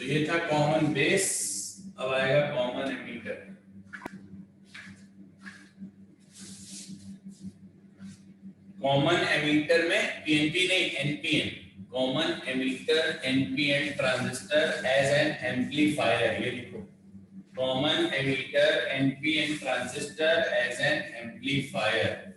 तो ये था कॉमन बेस, अब आएगा कॉमन एमीटर। कॉमन एमीटर में पीएनपी नहीं NPN, common emitter NPN transistor as an amplifier, ये लिखो common emitter NPN transistor as an amplifier.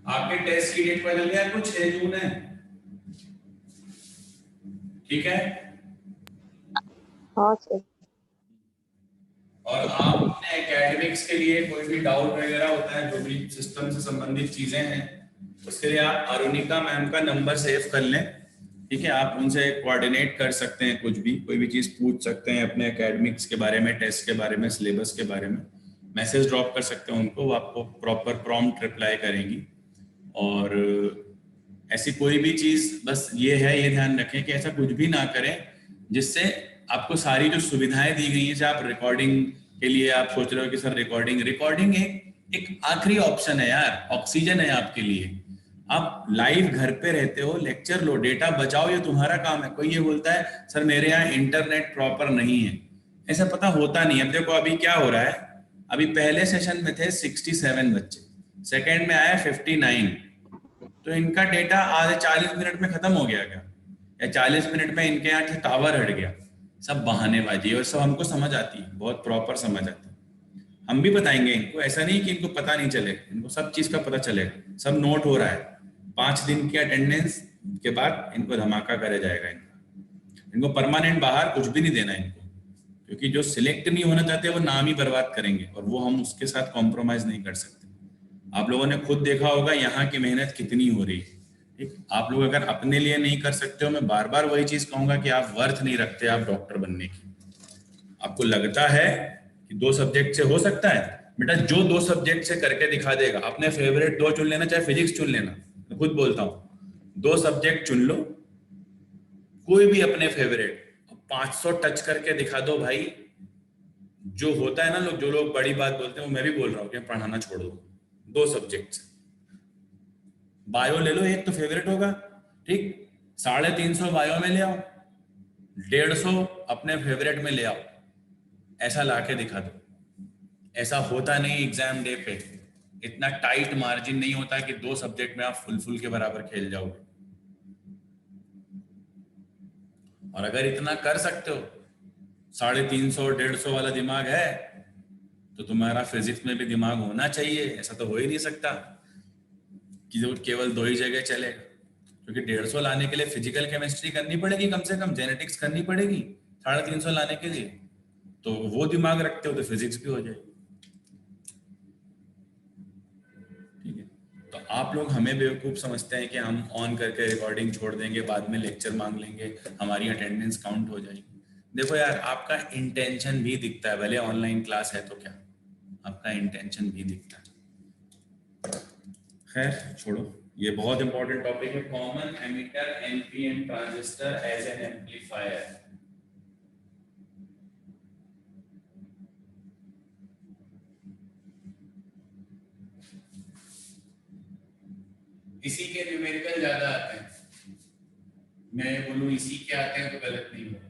आपके टेस्ट की डेट बदल गया, कुछ 6 जून है, ठीक है। हाँ सर। और आप अपने एकेडमिक्स के लिए कोई भी डाउट वगैरह होता है, जो भी सिस्टम से संबंधित चीजें हैं, उसके लिए आप अरुणिका मैम का नंबर सेव कर लें, ठीक है। आप उनसे कोऑर्डिनेट कर सकते हैं, कुछ भी कोई भी चीज पूछ सकते हैं अपने एकेडमिक्स के बारे में, टेस्ट के बारे में, सिलेबस के बारे में, मैसेज ड्रॉप कर सकते हैं उनको, वो आपको प्रॉपर प्रॉम्प्ट रिप्लाई करेंगी। और ऐसी कोई भी चीज, बस ये है, ये ध्यान रखें कि ऐसा कुछ भी ना करें जिससे आपको सारी जो सुविधाएं दी गई हैं, जैसे आप रिकॉर्डिंग के लिए आप सोच रहे हो कि सर रिकॉर्डिंग एक आखिरी ऑप्शन है यार, ऑक्सीजन है आपके लिए। आप लाइव घर पे रहते हो, लेक्चर लो, डेटा बचाओ, ये तुम्हारा काम है। कोई ये बोलता है सर मेरे यहाँ इंटरनेट प्रॉपर नहीं है, ऐसा पता होता नहीं। अब देखो अभी क्या हो रहा है, अभी पहले सेशन में थे 67 बच्चे, सेकेंड में आया 59, तो इनका डेटा आधे 40 मिनट में खत्म हो गया क्या, या 40 मिनट में इनके यहाँ टावर हट गया। सब बहानेबाजी, और सब हमको समझ आती है, बहुत प्रॉपर समझ आती है। हम भी बताएंगे इनको, ऐसा नहीं कि इनको पता नहीं चले, इनको सब चीज का पता चलेगा, सब नोट हो रहा है। 5 दिन की अटेंडेंस के बाद इनको धमाका करा जाएगा। इनको परमानेंट बाहर कुछ भी नहीं देना इनको, क्योंकि जो सिलेक्ट नहीं होना चाहते वो नाम ही बर्बाद करेंगे, और वो हम उसके साथ कॉम्प्रोमाइज नहीं कर सकते। आप लोगों ने खुद देखा होगा यहाँ की मेहनत कितनी हो रही है, ठीक। आप लोग अगर अपने लिए नहीं कर सकते हो, मैं बार बार वही चीज कहूंगा कि आप वर्थ नहीं रखते आप डॉक्टर बनने की। आपको लगता है कि 2 सब्जेक्ट से हो सकता है, बेटा जो 2 सब्जेक्ट से करके दिखा देगा, अपने फेवरेट 2 चुन लेना, चाहे फिजिक्स चुन लेना, मैं खुद बोलता हूँ 2 सब्जेक्ट चुन लो, कोई भी अपने फेवरेट, 500 टच करके दिखा दो भाई। जो होता है ना, लोग जो लोग बड़ी बात बोलते हैं, वो मैं भी बोल रहा हूँ कि पढ़ाना छोड़ दो, 2 सब्जेक्ट से। बायो ले लो, एक तो फेवरेट होगा, ठीक, 350 बायो में ले आओ, 150 अपने फेवरेट में ले आओ, ऐसा लाके दिखा दो। ऐसा होता नहीं एग्जाम डे पे, इतना टाइट मार्जिन नहीं होता कि 2 सब्जेक्ट में आप फुल के बराबर खेल जाओगे। और अगर इतना कर सकते हो, 350 150 वाला दिमाग है, तो तुम्हारा फिजिक्स में भी दिमाग होना चाहिए। ऐसा तो हो ही नहीं सकता कि जो केवल 2 ही जगह चलेगा, क्योंकि 150 लाने के लिए फिजिकल केमिस्ट्री करनी पड़ेगी, कम से कम जेनेटिक्स करनी पड़ेगी 350 लाने के लिए। तो वो दिमाग रखते हो तो फिजिक्स भी हो जाए, ठीक है। तो आप लोग हमें बेवकूफ समझते हैं कि हम ऑन करके रिकॉर्डिंग छोड़ देंगे, बाद में लेक्चर मांग लेंगे, हमारी अटेंडेंस काउंट हो जाएगी। देखो यार, आपका इंटेंशन भी दिखता है, भले ऑनलाइन क्लास है तो क्या, आपका इंटेंशन भी दिखता है। खैर छोड़ो, ये बहुत इंपॉर्टेंट टॉपिक है, common emitter NPN transistor as an amplifier. इसी के न्यूमेरिकल ज्यादा आते हैं, मैं बोलूं इसी के आते हैं तो गलत नहीं होगा।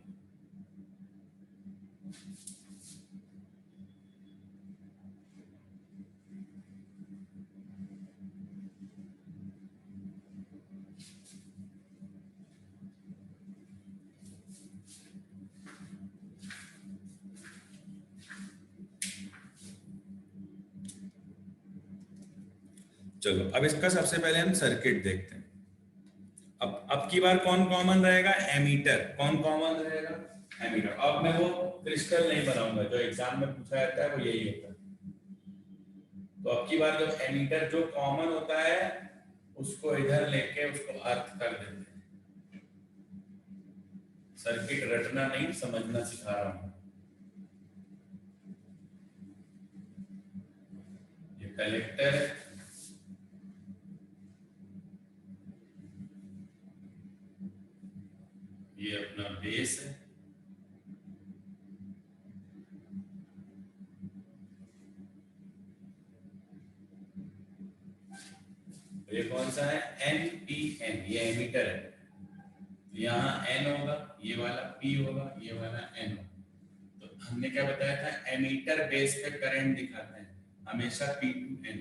चलो अब इसका सबसे पहले हम सर्किट देखते हैं। अब की बार कौन कॉमन रहेगा, एमीटर। कौन कॉमन रहेगा, एमीटर। अब मैं वो क्रिस्टल नहीं बनाऊंगा, जो एग्जाम में पूछा जाता है वो यही होता है। तो अब की बार जब एमीटर जो कॉमन होता है उसको इधर लेके उसको अर्थ कर देते हैं। सर्किट रटना नहीं, समझना सिखा रहा हूं। ये कलेक्टर है, ये अपना बेस है, ये कौन सा है? NPN, ये एमीटर है। यहाँ N होगा, ये वाला P होगा, ये वाला N होगा। तो हमने क्या बताया था, एमीटर बेस पे करंट दिखाते हैं हमेशा P to N।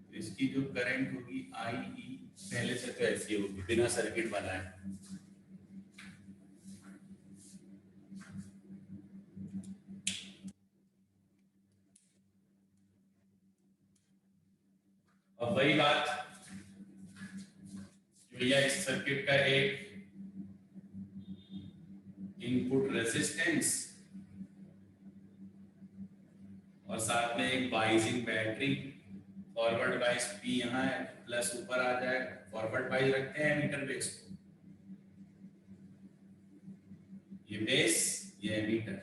तो इसकी जो करंट होगी IE पहले से तो ऐसी होगी, बिना सर्किट बनाए। अब वही बात, भैया इस सर्किट का एक इनपुट रेजिस्टेंस और साथ में एक बाइजिंग बैटरी, फॉरवर्ड बाइस P यहाँ है, प्लस ऊपर आ जाएगा, फॉरवर्ड बाइस रखते हैं एमीटर बेस को। ये बेस, ये एमीटर,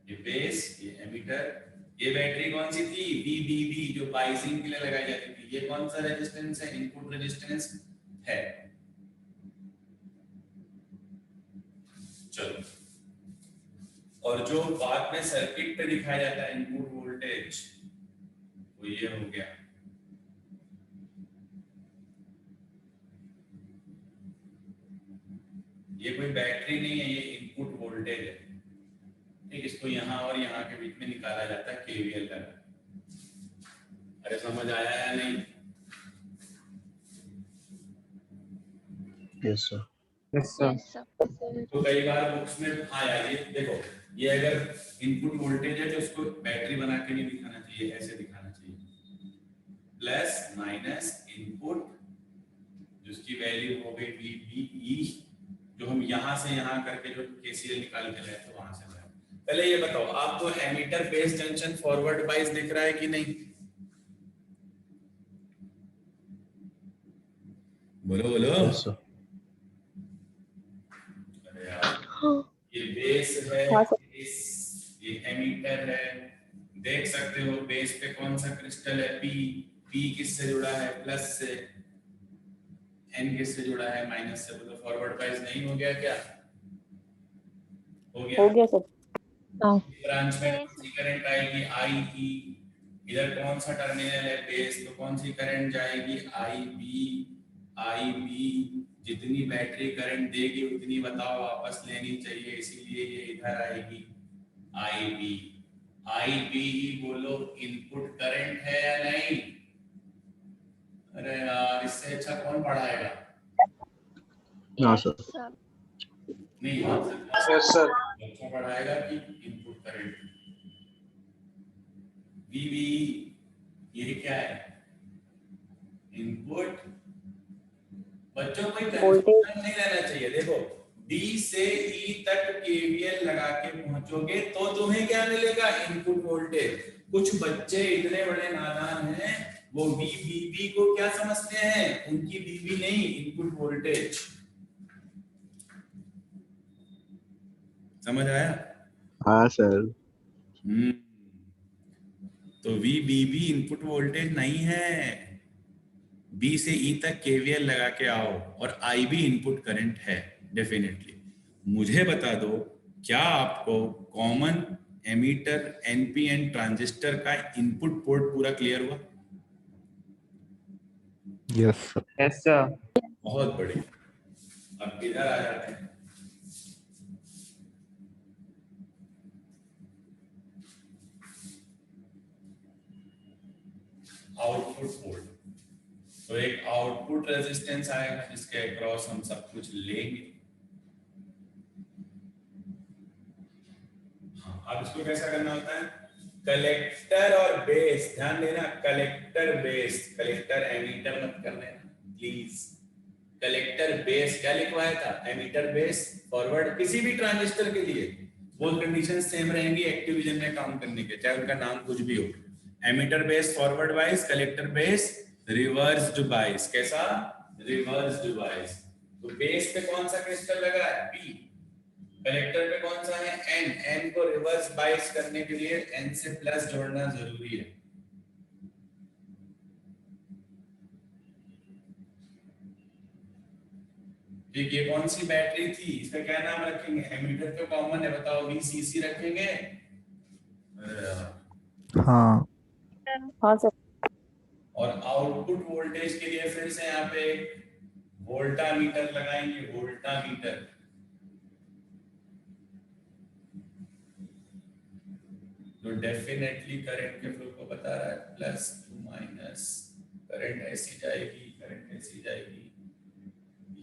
ये बेस, ये एमीटर। ये बैटरी कौन सी थी? VBB, जो बाइजिंग के लिए लगाई जाती थी। ये कौन सा रेजिस्टेंस है? इनपुट रेजिस्टेंस है। चलो, और जो बाद में सर्किट पे दिखाया जाता है इनपुट वोल्टेज, वो ये हो गया। ये कोई बैटरी नहीं है, ये इनपुट वोल्टेज है। ठीक, इसको यहाँ और यहाँ के बीच में निकाला जाता है KVL लगा। अरे समझ आया या नहीं? Yes sir. Yes sir. तो कई बार बुक्स में, हाँ यार, ये देखो, ये अगर इनपुट वोल्टेज है तो उसको बैटरी बना के नहीं दिखाना चाहिए, ऐसे दिखाना चाहिए, प्लस माइनस इनपुट, जिसकी वैल्यू हो गई VBE, जो हम यहाँ से यहाँ करके जो KCL निकाल के लाए थे वहां से लाए। पहले ये बताओ, आपको एमीटर बेस जंक्शन फॉरवर्ड बाइस दिख रहा है कि नहीं? बोलो बोलो। Yes sir. अरे यार, ये बेस है, ये एमीटर है। देख सकते हो बेस पे कौन सा क्रिस्टल है? P किससे जुड़ा है? प्लस से। N किससे जुड़ा है? माइनस से। बोलो फॉरवर्ड बाइस नहीं हो गया क्या? हो गया सर। ब्रांच में कौन सी करंट आएगी? IE। इधर कौन सा टर्मिनल है? बेस, तो कौन सी करंट जाएगी? IB। जितनी बैटरी करंट देगी उतनी बताओ वापस लेनी चाहिए, इसीलिए ये इधर आएगी IB ही बोलो इनपुट करंट है या नहीं? अरे यार, इससे अच्छा कौन पढ़ाएगा? हाँ सर। नहीं, यस सर। अच्छा पढ़ाएगा कि इनपुट करंट? VB, ये क्या है? इनपुट। बच्चों को कंफ्यूजन नहीं रहना चाहिए। देखो, D से E तक KVL लगा के पहुंचोगे तो तुम्हें क्या मिलेगा? Input voltage. कुछ बच्चे इतने बड़े नादान हैं, वो VBB को क्या समझते हैं? उनकी VB नहीं, इनपुट वोल्टेज। समझ आया? हाँ सर। तो VBB इनपुट वोल्टेज नहीं है। B से E तक KVL लगा के आओ, और IB इनपुट करंट है डेफिनेटली। मुझे बता दो, क्या आपको कॉमन एमीटर NPN ट्रांजिस्टर का इनपुट पोर्ट पूरा क्लियर हुआ? Yes sir. Yes sir. बहुत बढ़िया। अब इधर आ जाते हैं। Output port. तो एक आउटपुट रेजिस्टेंस आएगा जिसके अक्रॉस हम सब कुछ लेंगे। हाँ, अब इसको कैसा करना होता है? कलेक्टर और बेस, ध्यान देना, कलेक्टर बेस, कलेक्टर एमीटर मत करने प्लीज। कलेक्टर बेस क्या लिखवाया था? Emitter base forward. किसी भी ट्रांजिस्टर के लिए वो कंडीशन सेम रहेंगी एक्टिविजन में काम करने के, चाहे उनका नाम कुछ भी हो। Emitter base forward bias, collector base reversed bias. कैसा? रिवर्स्ड बाइस। तो बेस पे कौन सा क्रिस्टल लगा है? P। कलेक्टर पे कौन सा है? N को रिवर्स बाइस करने के लिए N से प्लस जोड़ना जरूरी है। ठीक, ये कौन सी बैटरी थी? इसका क्या नाम रखेंगे? एमीटर तो कॉमन है, बताओ। VCC रखेंगे? हाँ। हाँ सर। और आउटपुट वोल्टेज के लिए फिर से यहाँ पे वोल्टामीटर लगाएंगे, वोल्टामीटर। तो डेफिनेटली करंट के फ्लो को बता रहा है, प्लस टू माइनस, करंट ऐसी जाएगी, करंट ऐसी जाएगी,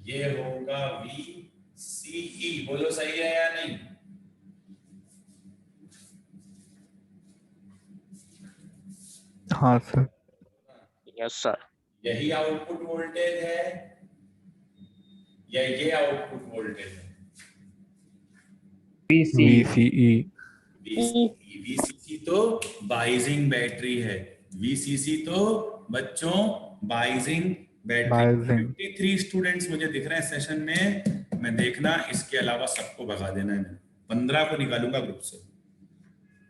ये होगा VCE। बोलो सही है या नहीं? हाँ सर। Yes, sir. यही आउटपुट वोल्टेज है या ये आउटपुट वोल्टेज है? VCE। VCC तो बाइजिंग बैटरी है, VCC तो बच्चों बाइजिंग बैटरी। बाइजिंग। 53 स्टूडेंट्स मुझे दिख रहे हैं सेशन में, मैं देखना इसके अलावा सबको भगा देना है, 15 को निकालूंगा ग्रुप से,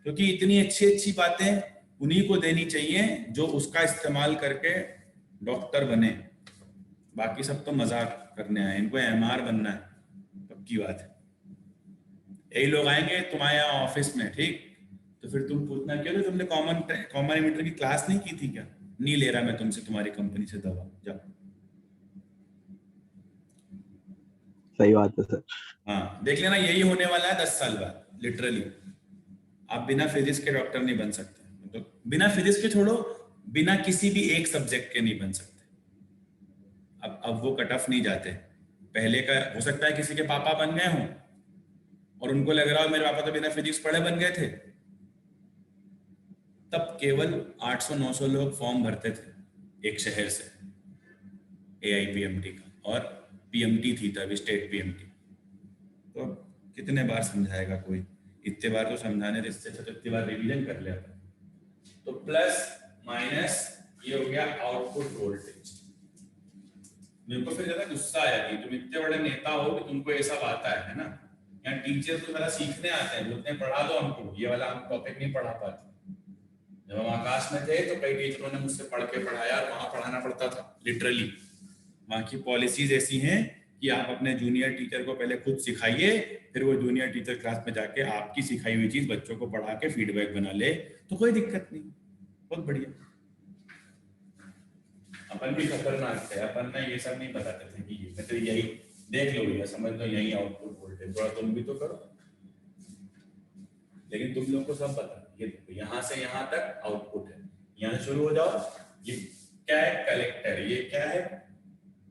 क्योंकि इतनी अच्छी अच्छी बातें उन्हीं को देनी चाहिए जो उसका इस्तेमाल करके डॉक्टर बने। बाकी सब तो मजाक करने आए, इनको MR बनना है, पक्की बात है। यही लोग आएंगे तुम्हारे यहाँ ऑफिस में, ठीक, तो फिर तुम पूछना क्यों तुमने कॉमन एमिटर की क्लास नहीं की थी क्या? नहीं ले रहा मैं तुमसे तुम्हारी कंपनी से दवा, जाओ। सही बात है सर। हाँ देख लेना, यही होने वाला है 10 साल बाद, लिटरली। आप बिना फिजिक्स के डॉक्टर नहीं बन सकते, तो बिना फिजिक्स के छोड़ो, बिना किसी भी एक सब्जेक्ट के नहीं बन सकते। अब वो कट ऑफ नहीं जाते। पहले का हो सकता है किसी के पापा बन गए हों और उनको लग रहा हो मेरे पापा तो बिना फिजिक्स पढ़े बन गए थे, तब केवल 800-900 लोग फॉर्म भरते थे एक शहर से AIPMT का, और PMT थी तब, स्टेट PMT। तो कितने बार समझाएगा कोई, इतने बार तो समझाने से इससे तो इतनी बार रिवीजन कर ले अपन। तो प्लस माइनस ये हो गया आउटपुट वोल्टेज। मेरे को फिर ज्यादा गुस्सा आया कि तुम इतने बड़े नेता हो कि तुमको ये सब आता है ना। यहाँ टीचर तो मेरा सीखने आते हैं, बोलते हैं पढ़ा दो हमको, ये वाला हम टॉपिक नहीं पढ़ा पाते। जब हम आकाश में थे तो कई टीचरों ने मुझसे पढ़ के पढ़ाया, और वहां पढ़ाना पड़ता था लिटरली। वहां की पॉलिसीज ऐसी हैं कि आप अपने जूनियर टीचर को पहले खुद सिखाइए, फिर वो जूनियर टीचर क्लास में जाके आपकी सिखाई हुई चीज बच्चों को पढ़ा के फीडबैक बना ले, तो कोई दिक्कत नहीं, बहुत बढ़िया। अपन भी खतरनाक थे, अपन ना ये सब नहीं बताते थे कि ये तो यही देख लो भैया, समझ लो यही आउटपुट वोल्टेज, थोड़ा तुम भी तो करो। लेकिन तुम लोग को सब पता, ये देखो यहाँ से यहाँ तक आउटपुट है, यहाँ शुरू हो जाओ, ये क्या है कलेक्टर, ये क्या है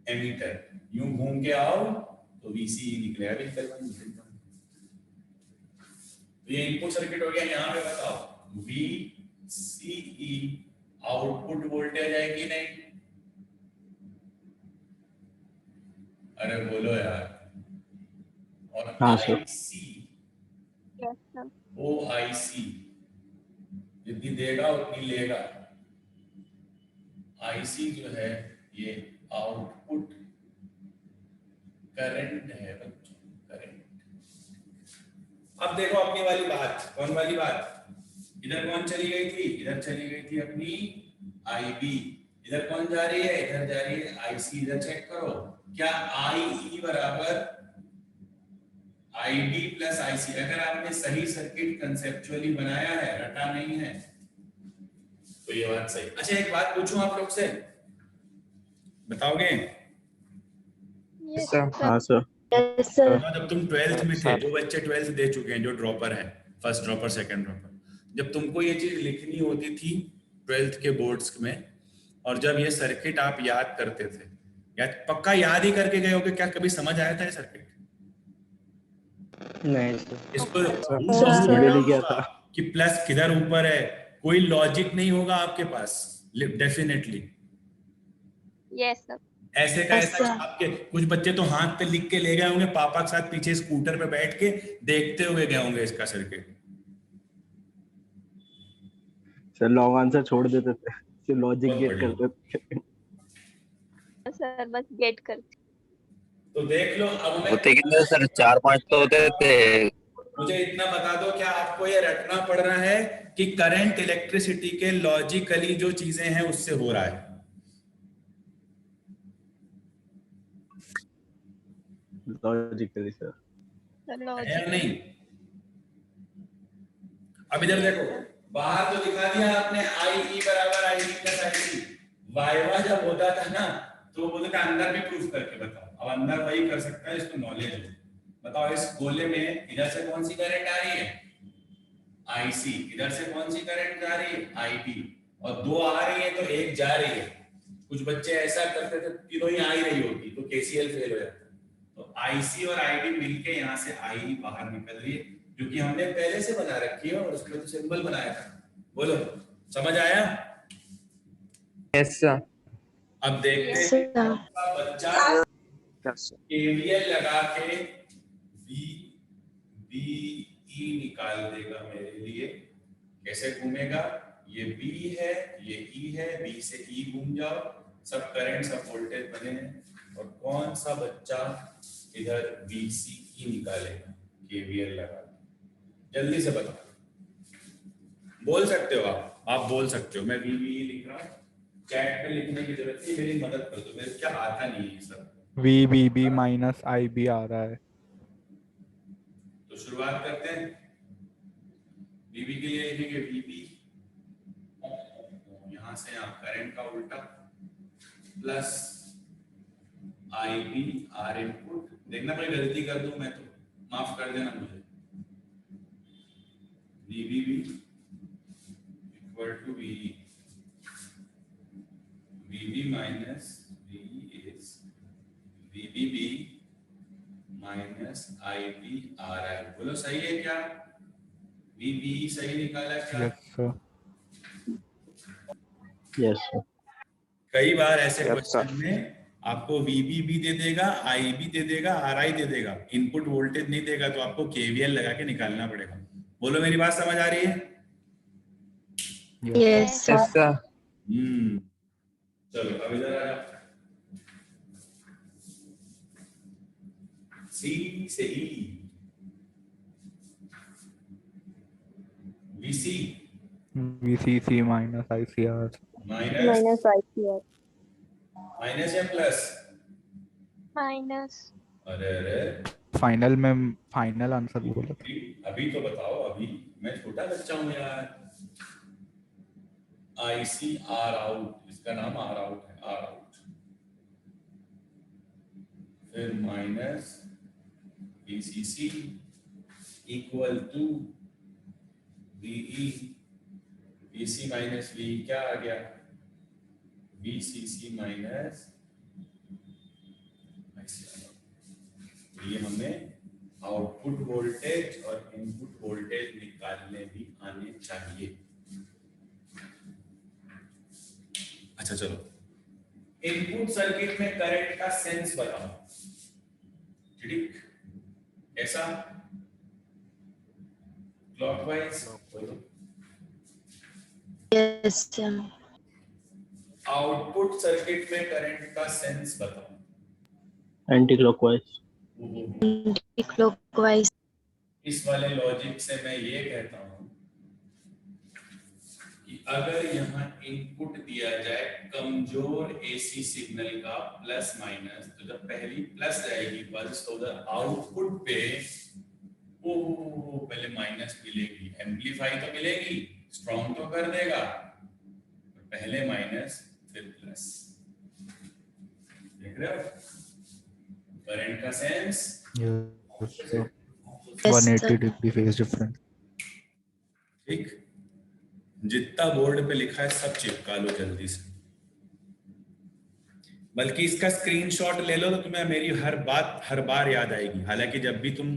एमीटर, यूं घूम के आओ तो VCE निकलेगा, बिल्कुल। तो ये इनपुट सर्किट हो गया। यहाँ पे बताओ VCE आउटपुट वोल्टेज है कि नहीं? अरे बोलो यार। और हाँ सर। OIC जितनी देगा उतनी लेगा। IC जो है ये आउटपुट करंट है बच्चों, करंट। अब देखो अपनी वाली बात, कौन वाली बात, इधर कौन चली गई थी, इधर चली गई थी अपनी IB, इधर कौन जा रही है, इधर जा रही है IC। इधर चेक करो, क्या IE बराबर IB प्लस IC। अगर आपने सही सर्किट कंसेप्चुअली बनाया है, रटा नहीं है, तो ये बात सही। अच्छा एक बात पूछूं आप लोग से, बताओगे? हाँ सर। जब तुम 12th में थे, जो बच्चे 12th दे चुके हैं, जो ड्रॉपर हैं, फर्स्ट ड्रॉपर सेकंड ड्रॉपर, जब तुमको ये चीज लिखनी होती थी 12th के बोर्ड्स में, और जब ये सर्किट आप याद करते थे, या पक्का याद ही करके गए होगे, क्या कभी समझ आया था ये सर्किट? नहीं सर। इसको स्टडी नहीं किया था। कि प्लस किधर ऊपर है, कोई लॉजिक नहीं होगा आपके पास डेफिनेटली। Yes sir. ऐसे का ऐसा आपके कुछ बच्चे तो हाथ पे लिख के ले गए होंगे, पापा के साथ पीछे स्कूटर पे बैठ के देखते हुए गए होंगे इसका सर्किट। सर लॉन्ग आंसर छोड़ देते थे, सिर्फ लॉजिक गेट करते थे। सर बस गेट करते। तो देख लो, अब मैं होते कितने सर, 4-5 तो होते थे। मुझे इतना बता दो, क्या आपको ये रटना पड़ रहा है कि करंट इलेक्ट्रिसिटी के लॉजिकली जो चीजें हैं उससे हो रहा है? Logically sir. है या नहीं? अब इधर देखो, बाहर तो दिखा दिया आपने IE बराबर IB प्लस IC, वाइवा जब होता था ना तो वो बोलते थे अंदर भी प्रूफ करके बताओ। अब अंदर वही कर सकता है इसको नॉलेज हो। बताओ इस गोले में इधर से कौन सी करंट आ रही है, आईसी, इधर से कौन सी करंट जा रही है, आईबी, और दो आ रही है तो एक जा रही है। कुछ बच्चे ऐसा करते थे तीनों ही आ ही रही होती तो केसीएल फेल हो जाता। तो आईसी और आईबी मिलके यहाँ से आई बाहर निकल रही है, जो कि हमने पहले से बना रखी है और उसमें तो सिंबल बनाया था। बोलो समझ आया? Yes sir. अब देखते Yes, हैं sir. आपका बच्चा केवीएल लगा के बीई निकाल देगा मेरे लिए। कैसे घूमेगा? ये बी है, ये ई है, बी से ई घूम जाओ, सब करंट सब वोल्टेज बने हैं। और कौन सा बच्चा इधर बीसीई निकालेगा केवीएल लगा के? जल्दी से बताओ। बोल सकते हो आप बोल सकते हो। मैं बीबीई लिख रहा हूँ, चैट पे लिखने की जरूरत नहीं, मेरी मदद कर दो, मेरे क्या आता नहीं है सब। VBB माइनस IB आ रहा है। तो शुरुआत करते हैं। बीबी के लिए लिखेंगे बीबी, यहां से आप करंट का उल्टा, प्लस आईबी आर इनपुट। देखना कोई गलती कर दूं मैं तो माफ कर देना मुझे। BBB equal to BE, BB minus BE is BBB minus IB R I. बोलो सही है क्या? बीबी सही निकाला क्या? Yes sir. Yes sir. कई बार ऐसे Yes, क्वेश्चन में आपको वीबी भी दे देगा, आई भी दे देगा, आर आई दे देगा, इनपुट वोल्टेज नहीं देगा, तो आपको केवीएल लगा के निकालना पड़ेगा। बोलो मेरी बात समझ आ रही है? Yes, sir. Yes sir. चलो अब इधर आ जाओ। सी से E, VC VCC minus ICR। Minus ICR. Minus या प्लस? Minus. अरे अरे फाइनल में फाइनल आंसर बोला था। अभी तो बताओ, अभी मैं छोटा बच्चा हूँ यार। आईसी आर आउट, इसका नाम आर आउट है, आर आउट। फिर minus BCC equal to BE, BC minus B क्या आ गया? BCC minus. ये हमें आउटपुट वोल्टेज और इनपुट वोल्टेज निकालने भी आने चाहिए। अच्छा चलो, इनपुट सर्किट में करंट का सेंस बताओ। ठीक, ऐसा clockwise. Yes, sir. Output circuit में करंट का सेंस बताओ। Anti clockwise. Clockwise. इस वाले लॉजिक से मैं ये कहता हूं कि अगर यहाँ इनपुट दिया जाए कमजोर एसी सिग्नल का प्लस माइनस, तो जब पहली प्लस जाएगी पल्स तो उधर आउटपुट पे पहले माइनस मिलेगी। एम्पलीफाई तो मिलेगी, स्ट्रॉन्ग तो कर देगा, पहले माइनस फिर प्लस। देख रहे हो करंट का sense? Yes sir. 180 degree phase difference. ठीक, जितना बोर्ड पे लिखा है सब चिपका लो जल्दी से, बल्कि इसका स्क्रीनशॉट ले लो तो तुम्हें मेरी हर बात हर बार याद आएगी। हालांकि जब भी तुम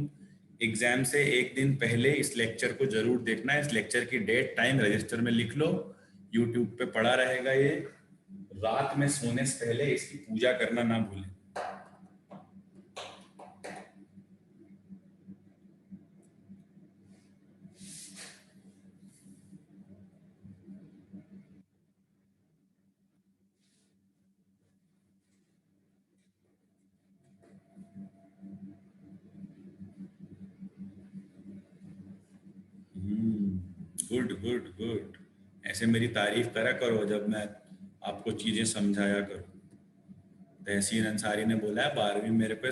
एग्जाम से एक दिन पहले इस लेक्चर को जरूर देखना है। इस लेक्चर की डेट टाइम रजिस्टर में लिख लो, यूट्यूब पे पड़ा रहेगा ये। रात में सोने से पहले इसकी पूजा करना ना भूलें। गुड गुड गुड, ऐसे मेरी तारीफ करा करो जब मैं आपको चीजें समझाया करूं। तहसीन अंसारी ने बोला है 12वीं मेरे को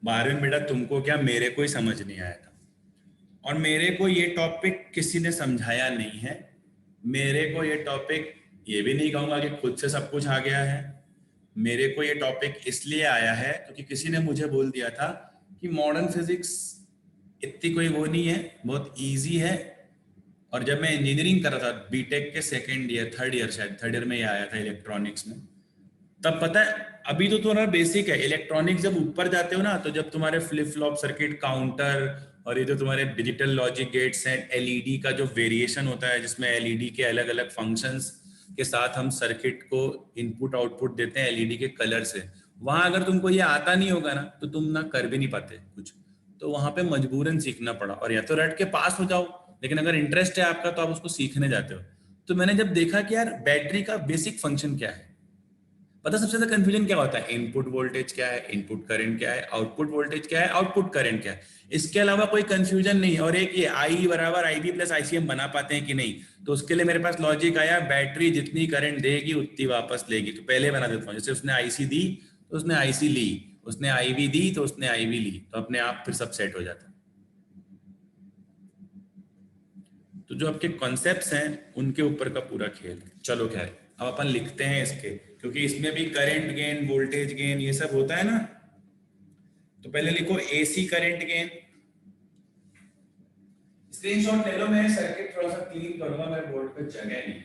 12वीं बेटा तुमको क्या, मेरे को ही समझ नहीं आया था, और मेरे को ये टॉपिक किसी ने समझाया नहीं है। मेरे को ये टॉपिक ये भी नहीं कहूंगा कि खुद से सब कुछ आ गया है। मेरे को ये टॉपिक इसलिए आया है क्योंकि किसी ने मुझे बोल दिया था कि मॉडर्न फिजिक्स इतनी कोई वो नहीं है, बहुत इजी है। और जब मैं इंजीनियरिंग कर रहा था बीटेक के सेकेंड ईयर थर्ड ईयर, शायद थर्ड ईयर में ये आया था इलेक्ट्रॉनिक्स में, तब पता है अभी तो तुम्हारा बेसिक है इलेक्ट्रॉनिक्स। जब ऊपर जाते हो ना तो जब तुम्हारे फ्लिप फ्लॉप सर्किट काउंटर और ये जो तुम्हारे डिजिटल लॉजिक गेट्स हैं, एलईडी का जो वेरिएशन होता है जिसमें एलईडी के अलग अलग फंक्शंस के साथ हम सर्किट को इनपुट आउटपुट देते हैं एलईडी के कलर से, वहां अगर तुमको ये आता नहीं होगा ना तो तुम ना कर भी नहीं पाते कुछ। तो वहां पे मजबूरन सीखना पड़ा, और या तो रट के पास हो जाओ, लेकिन अगर इंटरेस्ट है आपका तो आप उसको सीखने जाते हो। तो मैंने जब देखा कि यार बैटरी का बेसिक फंक्शन क्या है, पता सबसे ज्यादा कंफ्यूजन क्या होता है, इनपुट वोल्टेज क्या है, इनपुट करंट क्या है, आउटपुट वोल्टेज क्या है, आउटपुट करंट क्या है, इसके अलावा कोई कंफ्यूजन नहीं। और एक ये आई बराबर आई बी प्लस आई सी हम बना पाते हैं कि नहीं, तो उसके लिए मेरे पास लॉजिक आया, बैटरी जितनी करंट देगी उतनी वापस लेगी। तो पहले बना देता हूँ, जैसे उसने आईसी दी तो उसने आईसी ली, उसने आईवी दी तो उसने आईवी ली, तो अपने आप फिर सब सेट हो जाता है। तो जो आपके कॉन्सेप्ट्स हैं उनके ऊपर का पूरा खेल। चलो खैर अब अपन लिखते हैं इसके, क्योंकि इसमें भी करंट गेन वोल्टेज गेन ये सब होता है ना। तो पहले लिखो एसी करंट गेन। स्क्रीनशॉट ले लो, मैं सर्किट थोड़ा सा क्लीन करूंगा, मेरे बोर्ड पे जगह नहीं।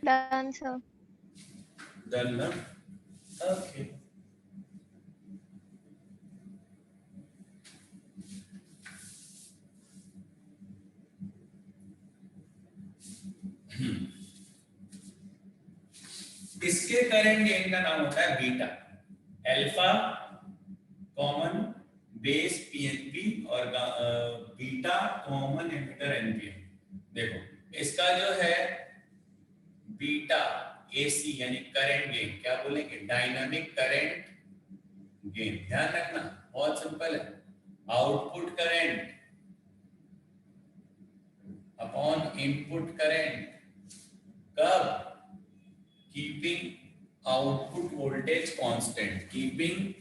Done, sir. डन ना, ओके। इसके करंट गेन का नाम होता है beta, alpha common base PNP और बीटा कॉमन एमिटर एनपीएन। देखो इसका जो है बीटा एसी यानी करंट गेन, क्या बोलेंगे, डायनामिक करंट गेन। ध्यान रखना बहुत सिंपल है, output current upon input current, कब, keeping output voltage constant, keeping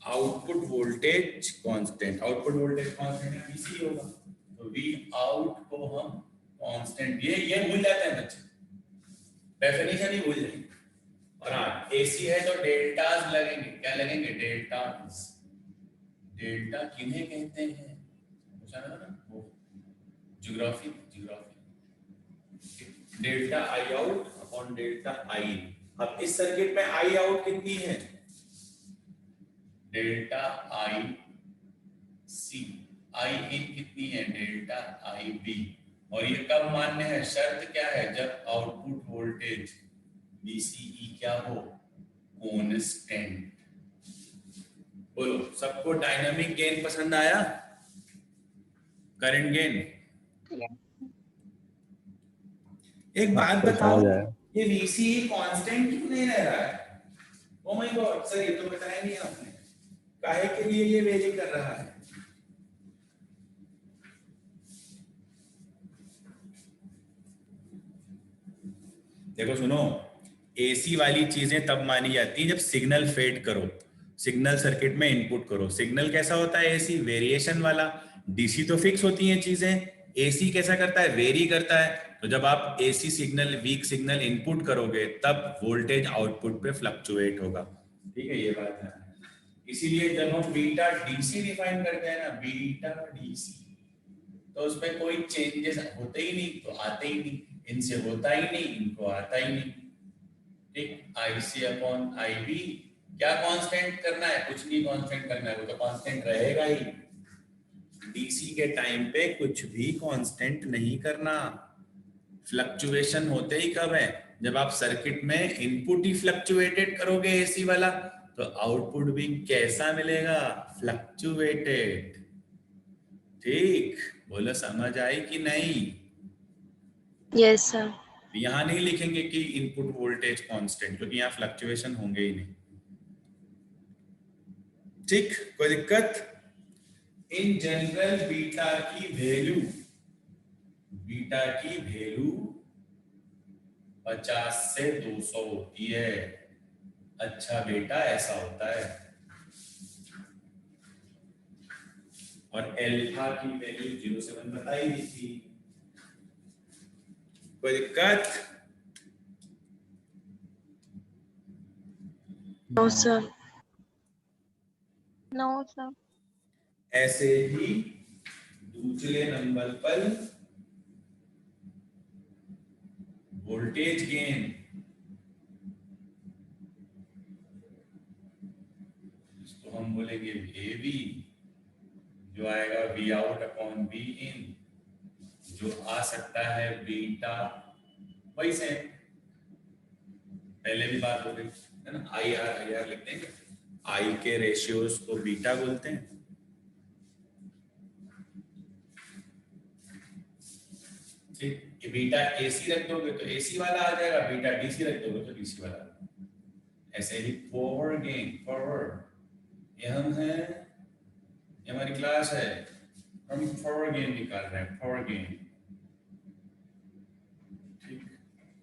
output voltage constant. Output voltage constant है वीसी होगा, तो वी आउट को हम कांस्टेंट, ये भूल जाते हैं बच्चे, डेफिनेशन ही भूल जाएंगे। और हाँ एसी है तो डेल्टास लगेंगे, क्या लगेंगे, डेल्टास। डेल्टा किन्हें कहते हैं, पूछा ना वो geography, delta I out upon delta I in. अब इस सर्किट में आई आउट कितनी है, डेल्टा आई सी, आई इन कितनी है, डेल्टा आई बी। और ये कब मान्य है, शर्त क्या है, जब आउटपुट वोल्टेज बीसीई क्या हो, कांस्टेंट। बोलो सबको डायनामिक गेन पसंद आया, करंट गेन। एक बात बताओ, ये VCE कांस्टेंट क्यों नहीं रह रहा है? ओ माय गॉड सर, ये तो बताया नहीं आपने, काहे के लिए ये वेरी कर रहा है? देखो सुनो, एसी वाली चीजें तब मानी जाती है जब सिग्नल फेड करो, सिग्नल सर्किट में इनपुट करो। सिग्नल कैसा होता है एसी, वेरिएशन वाला। डीसी तो फिक्स होती हैं चीजें, एसी कैसा करता है, वेरी करता है। तो जब आप AC signal weak signal input करोगे तब वोल्टेज आउटपुट पे फ्लक्चुएट होगा, ठीक है, ये बात है। इसीलिए जब हम बीटा डीसी डिफाइन करते हैं ना, बीटा डीसी, तो उसमें कोई चेंजेस होते ही नहीं, तो आते ही नहीं, इनसे होता ही नहीं, इनको आता ही नहीं, ठीक। आईसी अपॉन आईबी, क्या कांस्टेंट करना है, कुछ नहीं कांस्टेंट करना है, वो तो कांस्टेंट रहेगा ही। डीसी के टाइम पे कुछ भी कांस्टेंट नहीं करना। फ्लक्चुएशन होते ही कब है, जब आप सर्किट में इनपुट ही फ्लक्चुएटेड करोगे एसी वाला, तो आउटपुट भी कैसा मिलेगा, फ्लक्चुएटेड। ठीक, बोलो समझ आई कि नहीं? Yes, sir. यहां नहीं लिखेंगे कि इनपुट वोल्टेज कांस्टेंट, क्योंकि यहाँ फ्लक्चुएशन होंगे ही नहीं। ठीक, कोई दिक्कत? इन जनरल बीटा की वैल्यू 50 से 200 होती है। अच्छा बेटा ऐसा होता है। और अल्फा की वैल्यू 0 से 1 बताई दी थी। कोई दिक्कत? No, sir. No, sir. ऐसे ही दूसरे नंबर पर वोल्टेज गेन, इसको हम बोलेंगे AV, जो आएगा V आउट अपॉन V इन, जो आ सकता है बीटा, वही सेम पहले भी बात हो गई है ना, IR लिख देंगे, आई के रेशियोज को बीटा बोलते हैं। ठीक, ये बीटा AC रख दोगे तो AC वाला आ जाएगा, बीटा DC रख दोगे तो DC वाला। ऐसे ही पावर गेन, पावर, ये हम है, ये हमारी क्लास है, हम पावर गेन निकाल रहे हैं, पावर गेन। ठीक,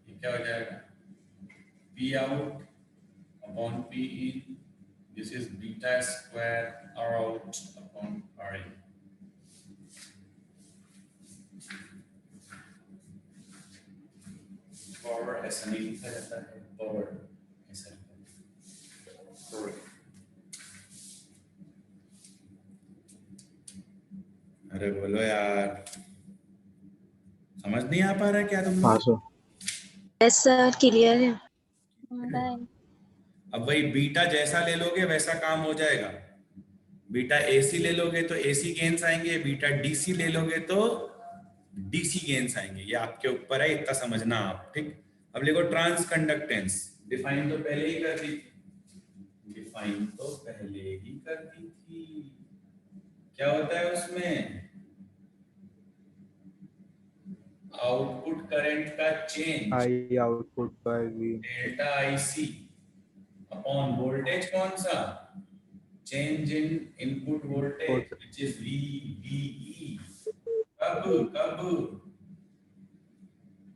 ये क्या हो जाएगा, P out upon P in, this is beta square R out upon R in। Power ऐसा नहीं लिखा जाता है, पावर ऐसा लिखा है। अरे बोलो यार, समझ नहीं आ पा रहा है क्या तुम हाँ लोग? सर। Yes, sir. Clear है। Done. अब वही बीटा जैसा ले लोगे वैसा काम हो जाएगा। बीटा AC ले लोगे तो AC गेन्स आएंगे, बीटा DC ले लोगे तो DC गेन्स आएंगे। ये आपके ऊपर है, इतना समझना आप। ठीक, अब देखो ट्रांस कंडक्टेंस, डिफाइन तो पहले ही कर दी थी, डिफाइन तो पहले ही कर दी थी। क्या होता है उसमें, आउटपुट करंट का change I output by V delta IC upon voltage कौन सा, change in input voltage which is VBE। कब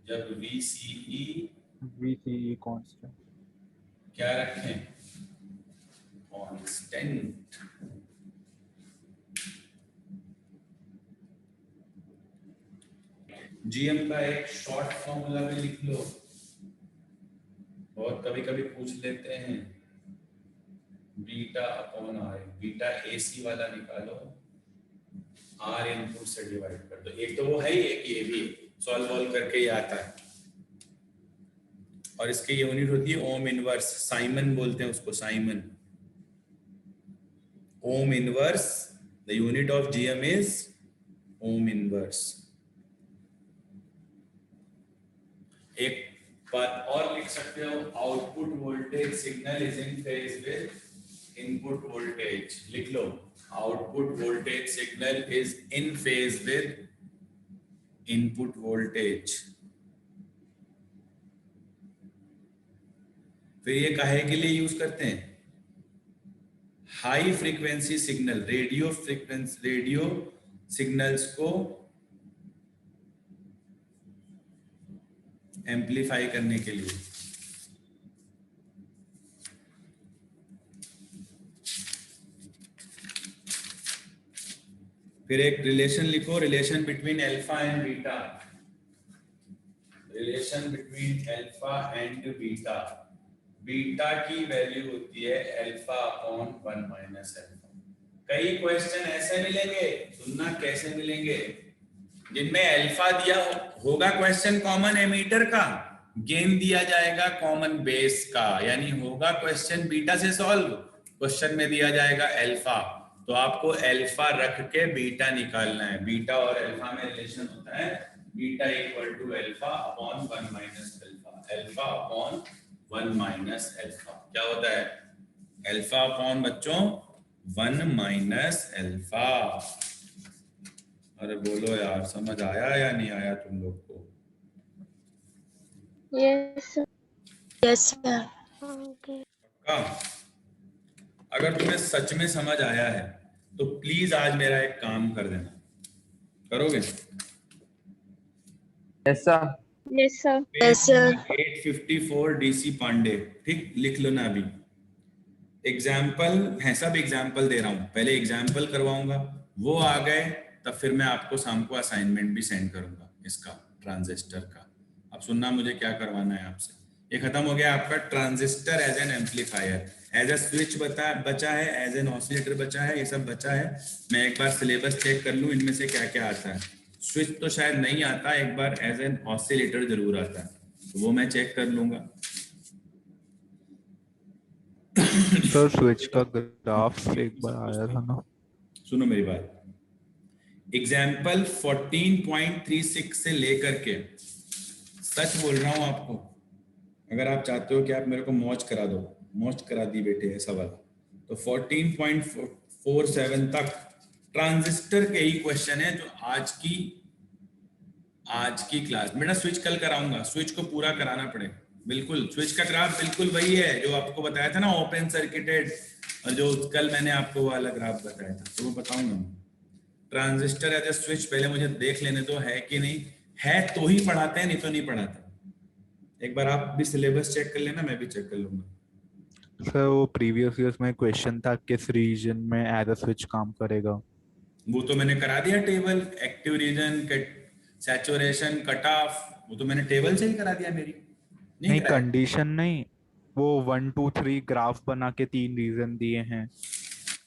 जब VCE VCE constant। क्या रखें, कांस्टेंट। GM का एक शॉर्ट फॉर्मूला में लिख लो, बहुत कभी कभी पूछ लेते हैं, beta upon R. Beta AC वाला निकालो, R इनपुट से डिवाइड कर दो। एक तो वो है ही, एक ये भी सॉल्व करके ही आता है। और इसकी यूनिट होती है ओम इनवर्स, साइमन बोलते हैं उसको, siemens. Ohm inverse, the unit of GM is ohm inverse. एक बात और लिख सकते हो, output voltage signal is in phase with input voltage. लिख लो, output voltage signal is in phase with input voltage. फिर ये काहे के लिए यूज करते हैं, high frequency signal, radio frequency, radio signals को एम्पलीफाई करने के लिए। फिर एक रिलेशन लिखो, relation between alpha and beta, relation between alpha and beta. Beta की वैल्यू होती है अल्फा अपॉन 1 माइनस अल्फा। कई क्वेश्चन ऐसे मिलेंगे, सुनना कैसे मिलेंगे, जिनमें अल्फा दिया होगा क्वेश्चन कॉमन एमीटर का, गेन दिया जाएगा कॉमन बेस का, यानी होगा क्वेश्चन बीटा से सॉल्व, क्वेश्चन में दिया जाएगा अल्फा, तो आपको अल्फा रख के बीटा निकालना है। बीटा और अल्फा में रिलेशन होता है beta equal to alpha upon 1 minus alpha, alpha upon 1 minus alpha. क्या होता है, अल्फा अपॉन बच्चों 1 माइनस अल्फा। अरे बोलो यार, समझ आया या नहीं आया तुम लोग को? Yes, sir. Yes, sir. Okay. पक्का? अगर तुम्हें सच में समझ आया है तो प्लीज आज मेरा एक काम कर देना, करोगे? Yes, sir. Yes, sir. Yes, sir. 854 DC Pandey, ठीक, लिख लो ना अभी। एग्जाम्पल है, सब एग्जाम्पल दे रहा हूँ, पहले एग्जाम्पल करवाऊंगा, वो आ गए तब फिर मैं आपको शाम को असाइनमेंट भी सेंड करूंगा इसका, ट्रांजिस्टर का। अब सुनना मुझे क्या करवाना है आपसे। ये खत्म हो गया आपका transistor as an amplifier, as a switch बचा है, एज एन ऑसिलेटर बचा है, ये सब बचा है। मैं एक बार सिलेबस चेक कर लूँ इनमें से क्या क्या आता है। स्विच तो शायद नहीं आता, एक बार एज एन ऑसिलेटर जरूर आता है, तो वो मैं चेक कर लूंगा। सर स्विच का ग्राफ एक बार आया था ना। सुनो मेरी बात, एग्जाम्पल 14.36 से लेकर के, सच बोल रहा हूं आपको, अगर आप चाहते हो कि आप मेरे को मौज करा दो, मौज करा दी बेटे ऐसा वाला, तो 14.47 तक ट्रांजिस्टर के ही क्वेश्चन है जो आज की क्लास में ना स्विच कल कराऊंगा, स्विच को पूरा कराना पड़ेगा। बिल्कुल स्विच का ग्राफ बिल्कुल वही है जो आपको बताया था ना, ओपन सर्किटेड, और जो कल मैंने आपको वाला ग्राफ बताया था, तो वो बताऊंगा। ट्रांजिस्टर एज ए स्विच पहले मुझे देख लेने दो है कि नहीं है, तो ही पढ़ाते हैं, नहीं तो नहीं पढ़ाते। एक बार आप भी सिलेबस चेक कर लेना, मैं भी चेक कर लूंगा। सर वो प्रीवियस ईयर्स में क्वेश्चन था किस रीजन में एज अ स्विच काम करेगा। वो तो मैंने करा दिया table, active region, saturation, cut off, वो तो मैंने टेबल से ही करा दिया मेरी, नहीं नहीं कराया? कंडीशन नहीं, वो 1 2 3 ग्राफ बना के 3 रीजन दिए हैं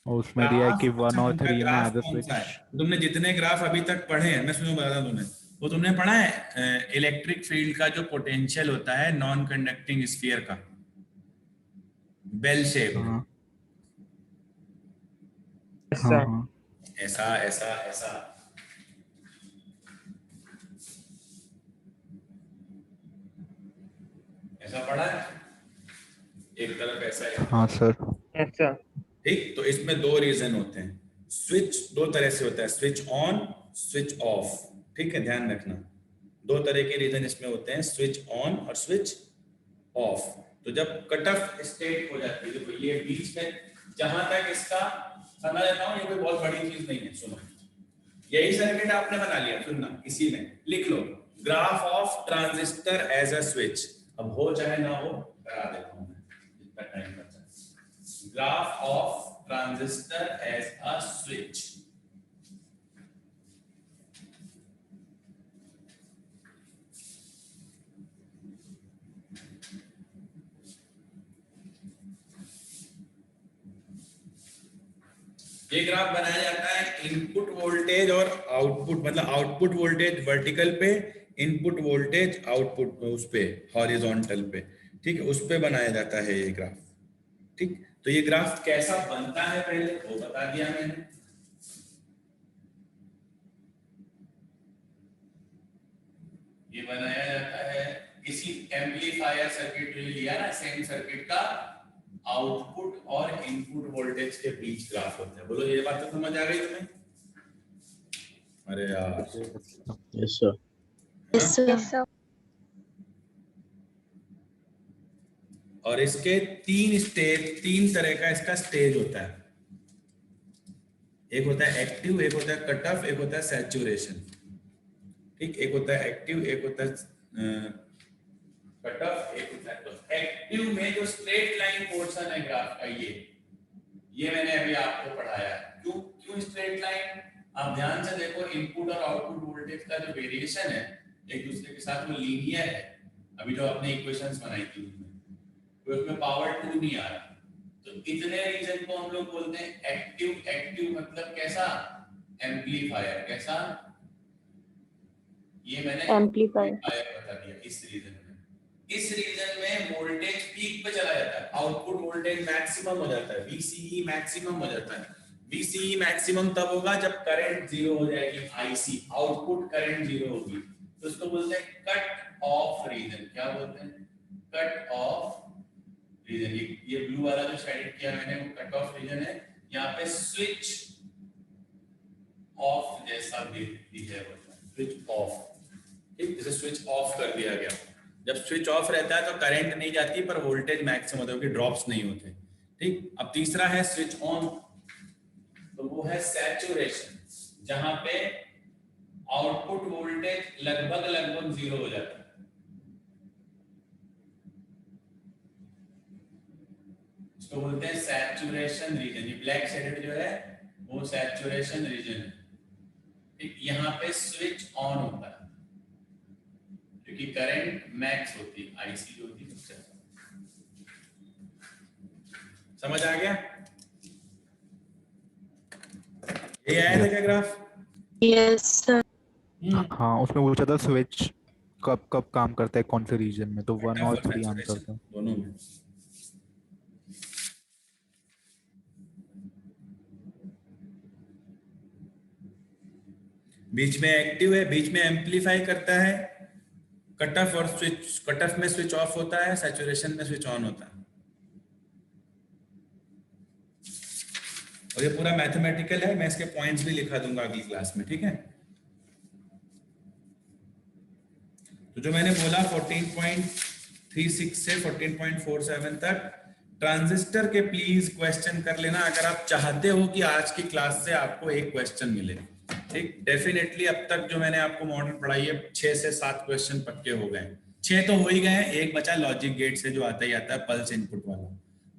और उसमें दिया है ग्राफ, कि वन अच्छा और उनका थ्री में ग्राफ एज अ कौन सा स्विच। है? तुमने जितने ग्राफ अभी तक पढ़े हैं, मैं सुनो बता दूं तुम्हें, वो तुमने पढ़ा है इलेक्ट्रिक फील्ड का जो पोटेंशियल होता है नॉन कंडक्टिंग स्फीयर का, बेल शेप, हाँ यस हाँ सर। हाँ। ऐसा ऐसा ऐसा, ऐसा पढ़ा है, एक तरफ ऐसा है। हाँ सर। Yes sir. ठीक, तो इसमें दो रीजन होते हैं, स्विच दो तरह से होता है, स्विच ऑन, स्विच ऑफ। ठीक है, ध्यान रखना, दो तरह के रीजन इसमें होते हैं, स्विच ऑन और स्विच ऑफ। तो जब कट ऑफ स्टेट हो जाती है, देखो ये बीच में, जहां तक इसका समझ लेता हूं, ये कोई बहुत बड़ी चीज नहीं है, सुनो, यही सर्किट आपने बना लिया, सुनना, इसी में लिख लो graph of transistor as a switch. अब हो चाहे ना हो, करा देता हूं मैं जितना टाइम बचा। Graph of transistor as a switch, ये ग्राफ बनाया जाता है इनपुट वोल्टेज और आउटपुट, मतलब आउटपुट वोल्टेज वर्टिकल पे, इनपुट वोल्टेज आउटपुट उस पे हॉरिजॉन्टल पे। ठीक है, उस पे बनाया जाता है ये ग्राफ। ठीक, तो ये ग्राफ कैसा बनता है पहले वो बता दिया मैंने। ये बनाया जाता है किसी एम्पलीफायर सर्किट जो लिया ना, सेम सर्किट का आउटपुट और इनपुट वोल्टेज के बीच ग्राफ होता है। बोलो ये बात तो समझ आ गई तुम्हें? अरे यार, यस सर। Yes, sir. और इसके तीन स्टेज, तीन तरह का इसका स्टेज होता है, एक होता है एक्टिव, एक होता है कट ऑफ, एक होता है सैचुरेशन। ठीक, एक होता है एक्टिव, एक होता है कट ऑफ, एक होता है। तो एक्टिव में जो स्ट्रेट लाइन पोर्शन है ग्राफ का, ये मैंने अभी आपको पढ़ाया है। क्यों क्यों स्ट्रेट लाइन? आप ध्यान से देखो, इनपुट और आउटपुट वोल्टेज का जो वेरिएशन है एक दूसरे के साथ, वो लीनियर है। अभी जो आपने इक्वेशंस बनाई थी उसमें पावर 2 नहीं आ रहा, तो इतने रीजन को हम लोग बोलते हैं एक्टिव। एक्टिव मतलब कैसा? एम्पलीफायर। कैसा? ये मैंने Amplifier. बता दिया। इस रीजन में वोल्टेज पीक पे चला जाता है, आउटपुट वोल्टेज मैक्सिमम हो जाता है, VCE मैक्सिमम हो जाता है। VCE मैक्सिमम तब होगा जब करंट जीरो हो जाएगी, IC आउटपुट करंट जीरो होगी, तो उसको बोलते हैं कट ऑफ रीजन। क्या बोलते हैं? Cut off region. ये ब्लू वाला जो शेड किया मैंने वो कट ऑफ रीजन है। यहाँ पे स्विच ऑफ जैसा भी है, स्विच ऑफ। ठीक, जैसे स्विच ऑफ कर दिया गया, जब स्विच ऑफ रहता है तो करंट नहीं जाती पर वोल्टेज मैक्सिमम होता है, क्योंकि ड्रॉप्स नहीं होते। ठीक, अब तीसरा है स्विच ऑन, तो वो है सैचुरेशन, जहां पे आउटपुट वोल्टेज लगभग जीरो हो जाता है। इसको इसको बोलते हैं सैचुरेशन रीजन। ये ब्लैक शेडेड जो है वो सैचुरेशन रीजन है। ठीक, यहाँ पे स्विच ऑन होता है क्योंकि करंट मैक्स होती है, आईसी जो होती है सबसे ज्यादा। समझ आ गया? ये आया था क्या ग्राफ? Yes, sir. हाँ, उसमें पूछा था स्विच कब कब काम करता है कौन से रीजन में, तो 1 और 3 आंसर था। दोनों में। बीच में एक्टिव है, बीच में एम्पलीफाई करता है, कट ऑफ और स्विच, कट ऑफ में स्विच ऑफ होता है, सैचुरेशन में स्विच ऑन होता है। और ये पूरा मैथमेटिकल है, मैं इसके पॉइंट्स भी लिखा दूंगा अगली क्लास में, ठीक है? तो जो मैंने बोला 14.36 से 14.47 तक ट्रांजिस्टर के प्लीज क्वेश्चन कर लेना अगर आप चाहते हो कि आज की क्लास से आपको एक क्वेश्चन मिले। ठीक, डेफिनेटली अब तक जो मैंने आपको मॉडल पढ़ाई है 6 से 7 क्वेश्चन पक्के हो गए। 6 तो हो ही गए हैं, एक बचा लॉजिक गेट से जो आता ही आता है पल्स इनपुट वाला,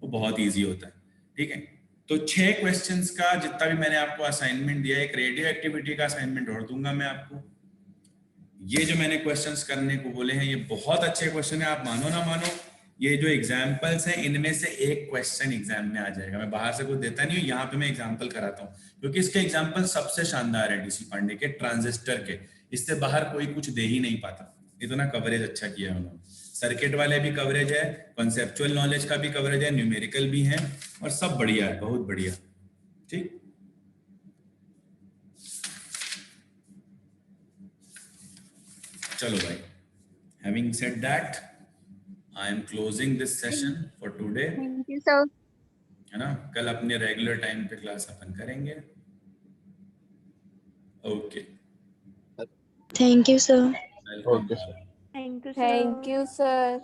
वो बहुत ईजी होता है। ठीक है, तो 6 क्वेश्चंस का जितना भी मैंने आपको असाइनमेंट दिया, एक रेडियो एक्टिविटी का असाइनमेंट और दूंगा मैं आपको। ये जो मैंने क्वेश्चंस करने को बोले हैं ये बहुत अच्छे क्वेश्चन है, आप मानो ना मानो ये जो एग्जाम्पल्स हैं इनमें से एक क्वेश्चन एग्जाम में आ जाएगा। मैं बाहर से कुछ देता नहीं हूँ, यहाँ पे मैं एग्जाम्पल कराता हूँ क्योंकि इसके एग्जाम्पल सबसे शानदार है डीसी पांडे के ट्रांजिस्टर के, इससे बाहर कोई कुछ दे ही नहीं पाता, इतना कवरेज अच्छा किया है उन्होंने। सर्किट वाले भी कवरेज है, कॉन्सेप्चुअल नॉलेज का भी कवरेज है, न्यूमेरिकल भी है और सब बढ़िया है, बहुत बढ़िया। ठीक, चलो भाई, having said that I am closing this session for today। Thank you, sir. है ना, कल अपने रेगुलर टाइम पे क्लास अपन करेंगे। Okay, Thank you, sir. Welcome. Okay sir. Thank you, sir. Thank you, sir.